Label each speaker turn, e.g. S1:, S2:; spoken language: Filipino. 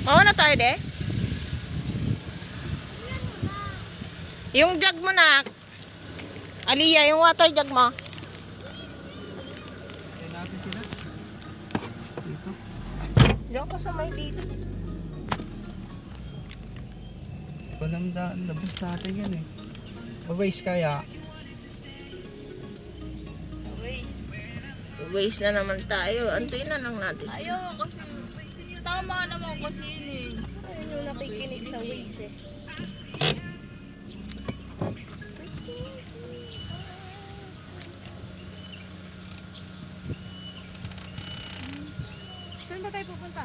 S1: Mauna tayo de. Yung jug mo na. Aliyah, yung water jug mo.
S2: Kaya natin sila. Dito.
S1: Diyan ko sa may dito.
S2: Walang daan. Labas natin yan eh. Waste kaya.
S1: Waste na naman tayo. Antayin na lang natin.
S3: Ayaw kasi. Tama naman kasi yun eh.
S1: Ayun yung nakikinig sa waste eh.
S3: Saan ba tayo pupunta?